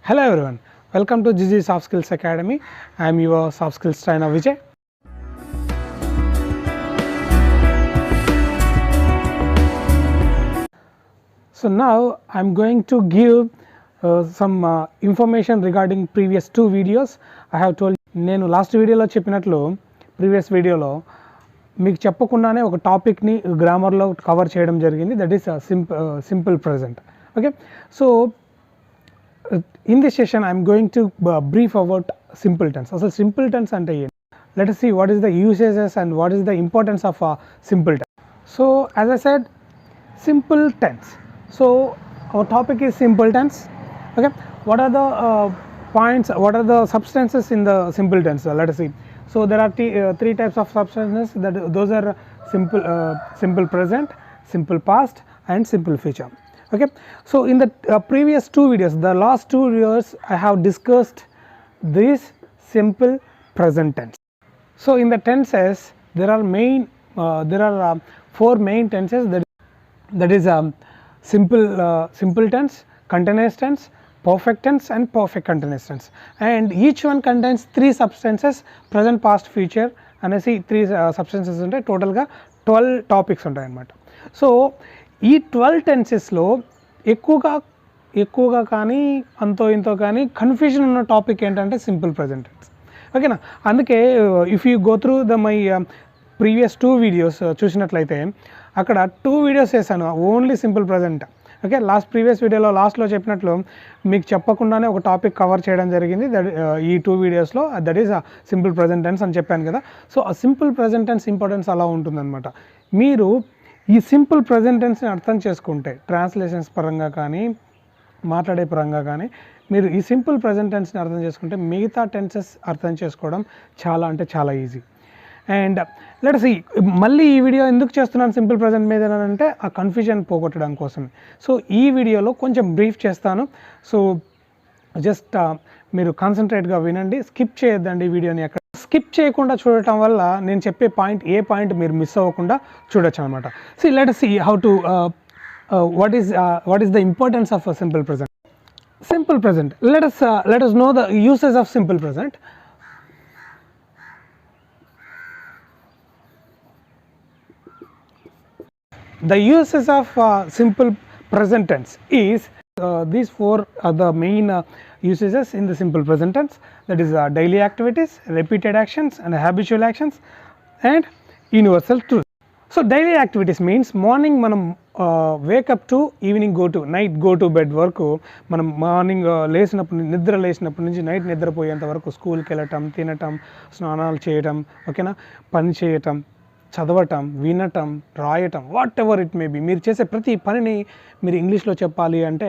Hello everyone, welcome to GG Soft Skills Academy. I am your soft skills trainer Vijay. So now I am going to give some information regarding previous two videos. I have told నేను last వీడియోలో చెప్పినట్లు previous వీడియోలో మీకు చెప్పకుండానే ఒక టాపిక్ని గ్రామర్లో cover చేయడం జరిగింది, that is simple present. Okay, so in this session I am going to brief about simple tense. So simple tense ante enti, let us see what is the usages and what is the importance of simple tense. So as I said, simple tense, so our topic is simple tense. Okay, what are the points, what are the substances in the simple tense? Let us see. So there are three types of substances, that those are simple present, simple past and simple future. Okay, so in the previous two videos, the last two videos, I have discussed this simple present tense. So in the tenses there are four main tenses, that is simple tense, continuous tense, perfect tense and perfect continuous tense, and each one contains three substances: present, past, future అనేసి three substances ఉంటాయి. టోటల్గా 12 topics ఉంటాయి అన్నమాట. So ఈ 12 టెన్సెస్లో ఎక్కువగా కానీ అంతో ఇంతో కానీ కన్ఫ్యూజన్ ఉన్న టాపిక్ ఏంటంటే సింపుల్ ప్రెజెంట్ టెన్స్. ఓకేనా, అందుకే if you go through my previous two videos చూసినట్లయితే అక్కడ 2 వీడియోస్ చేశాను only simple present. Okay, previous వీడియోలో లాస్ట్లో చెప్పినట్లు మీకు చెప్పకుండానే ఒక టాపిక్ కవర్ చేయడం జరిగింది, దట్ ఈ 2 వీడియోస్లో, that is simple present tense అని చెప్పాను కదా. సో ఆ సింపుల్ ప్రెజెంట్ టెన్స్ ఇంపార్టెన్స్ అలా ఉంటుందన్నమాట. మీరు ఈ సింపుల్ ప్రెజెంట్ టెన్స్ని అర్థం చేసుకుంటే ట్రాన్స్లేషన్స్ పరంగా కానీ మాట్లాడే పరంగా కానీ మీరు ఈ సింపుల్ ప్రెజెంట్ టెన్స్ని అర్థం చేసుకుంటే మిగతా టెన్సెస్ అర్థం చేసుకోవడం చాలా అంటే చాలా ఈజీ. అండ్ లెట్ సీ, మళ్ళీ ఈ వీడియో ఎందుకు చేస్తున్నాను సింపుల్ ప్రెజెంట్ మీద అంటే ఆ కన్ఫ్యూజన్ పోగొట్టడం కోసం. సో ఈ వీడియోలో కొంచెం బ్రీఫ్ చేస్తాను, సో జస్ట్ మీరు కాన్సన్ట్రేట్గా వినండి, స్కిప్ చేయొద్దండి వీడియోని. అక్కడ స్కిప్ చేయకుండా చూడటం వల్ల నేను చెప్పే ఏ పాయింట్ మీరు మిస్ అవ్వకుండా చూడొచ్చు అనమాట. So let us see how to what is the importance of a simple present. Simple present, let us know the uses of simple present. The uses of simple present tense is these four are the main usages in the simple present tense, that is daily activities, repeated actions and habitual actions and universal truth. So daily activities means morning manam wake up to evening go to bed వరకు మనం morning నిద్ర లేచినప్పటి నుంచి night నిద్రపోయేంత వరకు స్కూల్కి వెళ్ళటం, తినటం, స్నానాలు చేయటం, ఓకేనా, పని చేయటం, చదవటం, వినటం, రాయటం, what ever it may be, మీరు చేసే ప్రతి పనిని మీరు ఇంగ్లీష్లో చెప్పాలి అంటే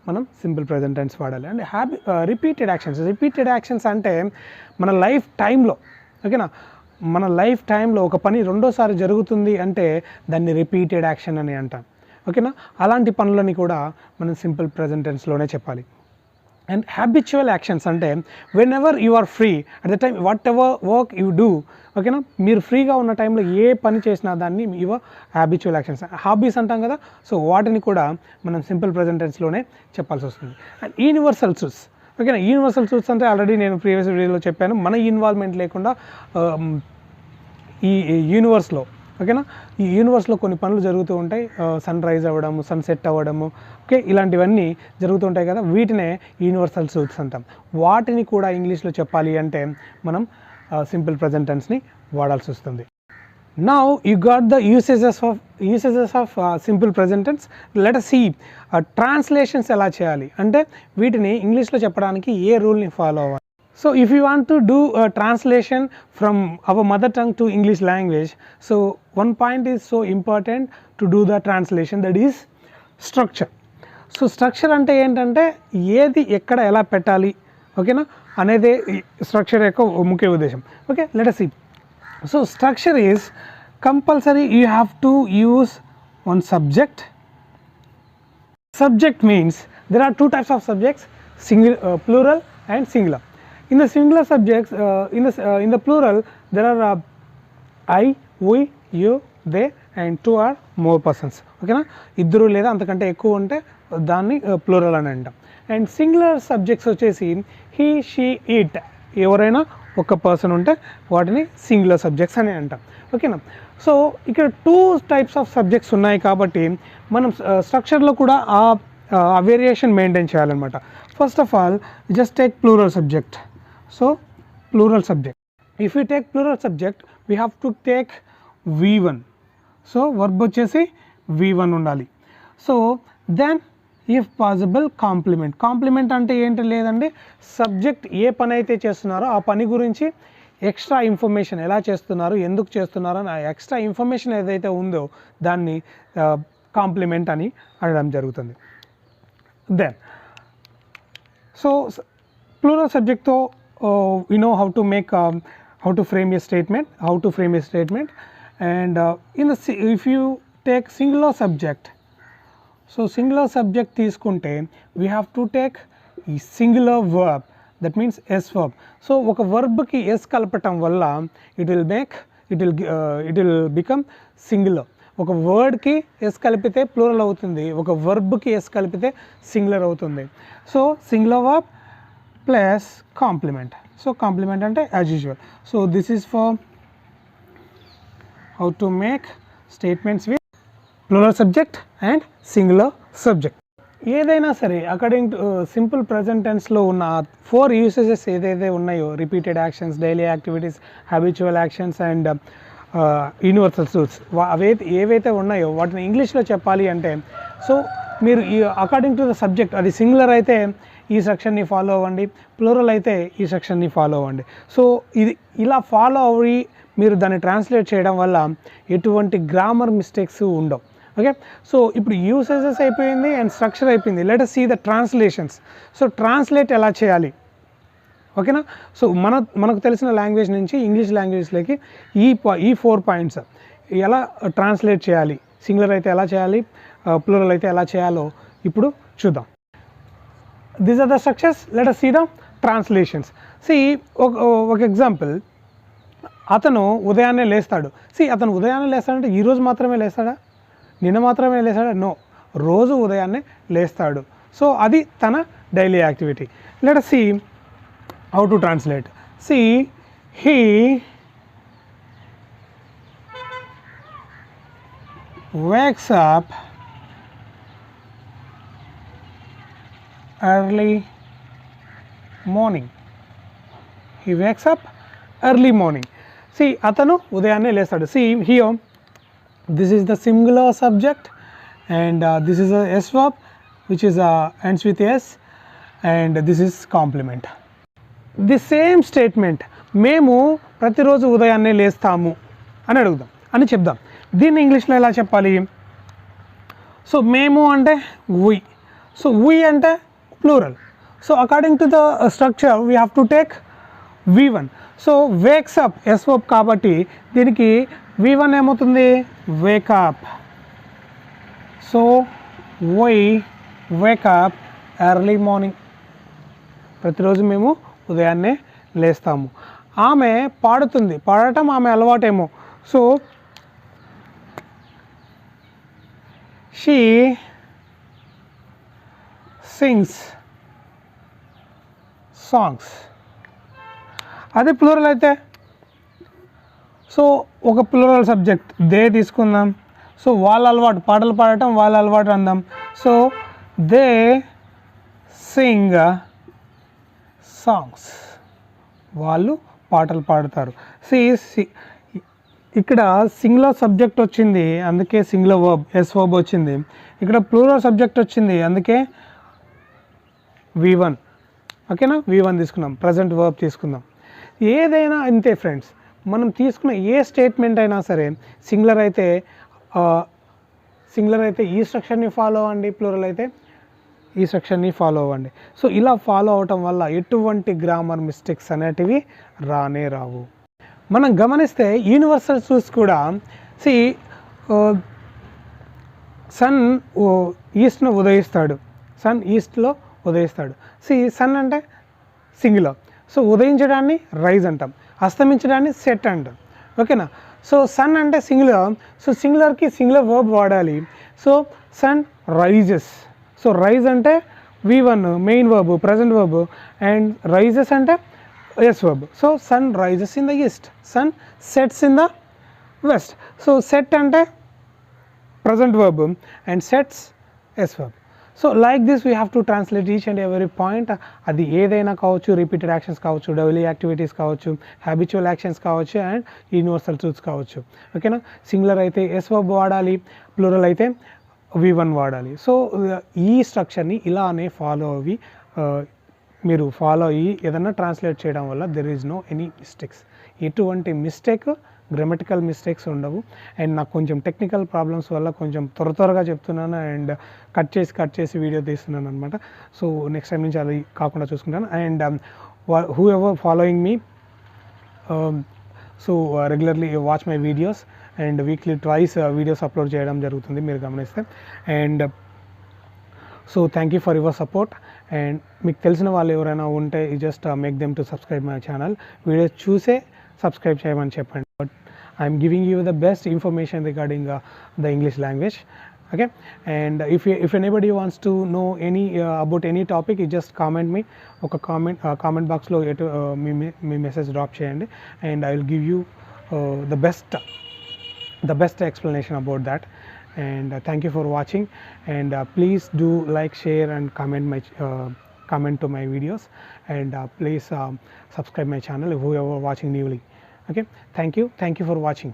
మనం సింపుల్ ప్రెజెంట్ టెన్స్ వాడాలి. అండ్ రిపీటెడ్ యాక్షన్స్ అంటే మన లైఫ్ టైంలో, ఓకేనా, మన లైఫ్ టైంలో ఒక పని రెండోసారి జరుగుతుంది అంటే దాన్ని రిపీటెడ్ యాక్షన్ అని అంటాం. ఓకేనా, అలాంటి పనులని కూడా మనం సింపుల్ ప్రెజెంట్ టెన్స్లోనే చెప్పాలి. అండ్ హ్యాబిచువల్ యాక్షన్స్ అంటే whenever you are free at the time, whatever work you do, ఓకేనా, మీరు ఫ్రీగా ఉన్న టైంలో ఏ పని చేసినా దాన్ని యువర్ హ్యాబిచువల్ యాక్షన్స్, హాబీస్ అంటాం కదా, సో వాటిని కూడా మనం సింపుల్ ప్రెజెంట్ టెన్స్లోనే చెప్పాల్సి వస్తుంది. అండ్ యూనివర్సల్ ట్రూత్స్, ఓకేనా, యూనివర్సల్ ట్రూత్స్ అంటే ఆల్రెడీ నేను ప్రీవియస్ వీడియోలో చెప్పాను, మన ఇన్వాల్వ్మెంట్ లేకుండా ఈ యూనివర్స్లో, ఓకేనా, ఈ యూనివర్స్లో కొన్ని పనులు జరుగుతూ ఉంటాయి, సన్ రైజ్ అవ్వడము, సన్సెట్ అవ్వడము, ఓకే, ఇలాంటివన్నీ జరుగుతుంటాయి కదా, వీటినే యూనివర్సల్ ట్రూత్స్ అంటాం. వాటిని కూడా ఇంగ్లీష్లో చెప్పాలి అంటే మనం సింపుల్ ప్రెజెంట్ టెన్స్ని వాడాల్సి వస్తుంది. Now you got the usages of simple present tense. Let us see translations ఎలా చేయాలి అంటే వీటిని ఇంగ్లీష్లో చెప్పడానికి ఏ రూల్ని ఫాలో అవ్వాలి. So if you want to do a translation from our mother tongue to English language, so one point is so important to do the translation, that is structure. So structure అంటే ఏంటంటే ఏది ఎక్కడ ఎలా పెట్టాలి, ఓకేనా, అనేది structure యొక్క ముఖ్య ఉద్దేశం. Okay, let us see. So structure is compulsory, you have to use one subject. Subject means there are two types of subjects, plural and singular. In the singular subjects, in the plural there are I, we, you, they and two or more persons. ఓకేనా, ఇద్దరు లేదా అంతకంటే ఎక్కువ ఉంటే దాన్ని plural అని అంటాం. And singular subjects వచ్చేసి హీ షీ ఇట్, ఎవరైనా ఒక పర్సన్ ఉంటే వాటిని సింగులర్ సబ్జెక్ట్స్ అని అంటాం. ఓకేనా. సో ఇక్కడ 2 టైప్స్ ఆఫ్ సబ్జెక్ట్స్ ఉన్నాయి కాబట్టి మనం స్ట్రక్చర్లో కూడా ఆ వేరియేషన్ మెయింటైన్ చేయాలన్నమాట. First of all just take plural subject. So plural subject, if you take plural subject we have to take V1. So verb వచ్చేసి V1 ఉండాలి. So then if possible complement. Complement అంటే ఏంటి లేదండి, subject ఏ పని అయితే చేస్తున్నారో ఆ పని గురించి ఎక్స్ట్రా ఇన్ఫర్మేషన్, ఎలా చేస్తున్నారు, ఎందుకు చేస్తున్నారు అని ఆ ఎక్స్ట్రా ఇన్ఫర్మేషన్ ఏదైతే ఉందో దాన్ని కాంప్లిమెంట్ అని అనడం జరుగుతుంది. దెన్ సో ప్లూరల్ సబ్జెక్ట్తో you know how to make how to frame a statement, and if you take singular subject, so singular subject తీసుకుంటే we have to take a singular verb, that means s verb. so ఒక verb కి s కలపటం వల్ల it will become singular. ఒక word కి s కలిపితే plural అవుతుంది, ఒక verb కి s కలిపితే singular అవుతుంది. so singular verb plus complement. So complement ante as usual. So this is for how to make statements with plural subject and singular subject. ఏదైనా సరే అకార్డింగ్ టు సింపుల్ ప్రజెంట్ టెన్స్లో ఉన్న 4 usages ఏదైతే ఉన్నాయో, repeated actions, daily activities, habitual actions and universal truths, ఏవైతే ఉన్నాయో వాటిని ఇంగ్లీష్లో చెప్పాలి అంటే, సో మీరు ఈ అకార్డింగ్ టు ద సబ్జెక్ట్, అది సింగులర్ అయితే ఈ సెక్షన్ని ఫాలో అవ్వండి, ప్లూరల్ అయితే ఈ సెక్షన్ని ఫాలో అవ్వండి. సో ఇది ఇలా ఫాలో అయ్యి మీరు దాన్ని ట్రాన్స్లేట్ చేయడం వల్ల ఎటువంటి గ్రామర్ మిస్టేక్స్ ఉండవు. ఓకే. సో ఇప్పుడు యూసేజెస్ అయిపోయింది అండ్ స్ట్రక్చర్ అయిపోయింది. Let us see the translations. So translate ఎలా చేయాలి, ఓకేనా. సో మనకు తెలిసిన లాంగ్వేజ్ నుంచి ఇంగ్లీష్ లాంగ్వేజ్లోకి ఈ 4 పాయింట్స్ ఎలా ట్రాన్స్లేట్ చేయాలి, సింగులర్ అయితే ఎలా చేయాలి, ప్లూరల్ అయితే ఎలా చేయాలో ఇప్పుడు చూద్దాం. These are the structures. Let us see the translations. See, ఒక ఎగ్జాంపుల్, అతను ఉదయాన్నే లేస్తాడు. అతను ఉదయాన్నే లేస్తాడంటే ఈరోజు మాత్రమే లేస్తాడా, నిన్న మాత్రమే లేస్తాడా? నో, రోజు ఉదయాన్నే లేస్తాడు. సో అది తన daily activity. Let us see how to translate. See, he wakes up early morning. He wakes up early morning. See, atanu udayanne lestadu. See here, this is the singular subject and this is a s verb which is ends with s, and this is complement. The same statement, మేము ప్రతిరోజు ఉదయాన్నే లేస్తాము అని అడుగుదాం అని చెప్దాం. దీన్ని ఇంగ్లీష్లో ఎలా చెప్పాలి? సో మేము అంటే we, సో we అంటే plural. So according to the structure we have to take V1. So wakes up s verb కాబట్టి దీనికి V1 ఏమవుతుంది? wake up. So we wake up early morning. ప్రతిరోజు మేము ఉదయాన్నే లేస్తాము. ఆమె పాడుతుంది, పాడటం ఆమె అలవాటేమో. So she sings songs. అదే ప్లూరల్ అయితే, సో ఒక ప్లూరల్ సబ్జెక్ట్ దే తీసుకుందాం. సో వాళ్ళ అలవాటు, పాటలు పాడటం వాళ్ళ అలవాటు అందాం. సో దే సింగ్ సాంగ్స్, వాళ్ళు పాటలు పాడతారు. ఇక్కడ సింగులర్ సబ్జెక్ట్ వచ్చింది అందుకే సింగులర్ వర్బ్ ఎస్ వర్బ్ వచ్చింది. ఇక్కడ ప్లూరల్ సబ్జెక్ట్ వచ్చింది అందుకే V1. ఓకేనా, V1 తీసుకున్నాం, ప్రజెంట్ వర్బ్ తీసుకుందాం. ఏదైనా అంతే ఫ్రెండ్స్, మనం తీసుకున్న ఏ స్టేట్మెంట్ అయినా సరే సింగులర్ అయితే ఈ స్ట్రక్చర్ని ఫాలో అవ్వండి, ప్లూరల్ అయితే ఈ స్ట్రక్చర్ని ఫాలో అవ్వండి. సో ఇలా ఫాలో అవటం వల్ల ఎటువంటి గ్రామర్ మిస్టేక్స్ అనేటివి రానే రావు. మనం గమనిస్తే యూనివర్సల్ ట్రూత్స్ కూడా, సన్ ఈస్ట్ను ఉదయిస్తాడు, సన్ ఈస్ట్లో ఉదయిస్తాడు. సన్ అంటే సింగులర్, సో ఉదయించడాన్ని రైజ్ అంటాం, అస్తమించడాన్ని సెట్ అంటాం. ఓకేనా. సో సన్ అంటే సింగులర్, సో సింగులర్కి సింగులర్ వర్బ్ వాడాలి. So sun rises, so rise అంటే V1 main verb, present verb, and rises అంటే yes verb. So sun rises in the east, sun sets in the west. So set అంటే present verb and sets yes verb. So like this we have to translate each and every point. అది ఏదైనా కావచ్చు, repeated actions కావచ్చు, daily activities కావచ్చు, habitual actions కావచ్చు, and universal truths కావచ్చు. ఓకేనా. Singular అయితే ఎస్ వర్బ్ వాడాలి, ప్లూరల్ అయితే V1 వాడాలి. సో ఈ స్ట్రక్చర్ని ఇలానే ఫాలో అవి మీరు ఫాలో అయ్యి ఏదన్నా ట్రాన్స్లేట్ చేయడం వల్ల there is no any mistakes. ఎటువంటి మిస్టేక్, గ్రామటికల్ మిస్టేక్స్ ఉండవు. అండ్ నాకు కొంచెం టెక్నికల్ ప్రాబ్లమ్స్ వల్ల కొంచెం త్వరగా చెప్తున్నాను అండ్ కట్ చేసి వీడియో తీస్తున్నాను అనమాట. సో నెక్స్ట్ టైం నుంచి అది కాకుండా చూసుకుంటాను. And who ever following me, so regularly watch my videos and weekly twice videos upload చేయడం జరుగుతుంది మీరు గమనిస్తే. And so thank you for your support. And మీకు తెలిసిన వాళ్ళు ఎవరైనా ఉంటే just make them to subscribe my channel. Videos చూసే సబ్స్క్రైబ్ చేయమని చెప్పండి. But I'm giving you the best information regarding the English language. Okay, and if anybody wants to know any about any topic, you just comment me oka comment box lo me message drop cheyandi and I will give you the best explanation about that. And thank you for watching, and please do like, share and comment to my videos, and please subscribe my channel whoever watching newly. Okay, thank you for watching.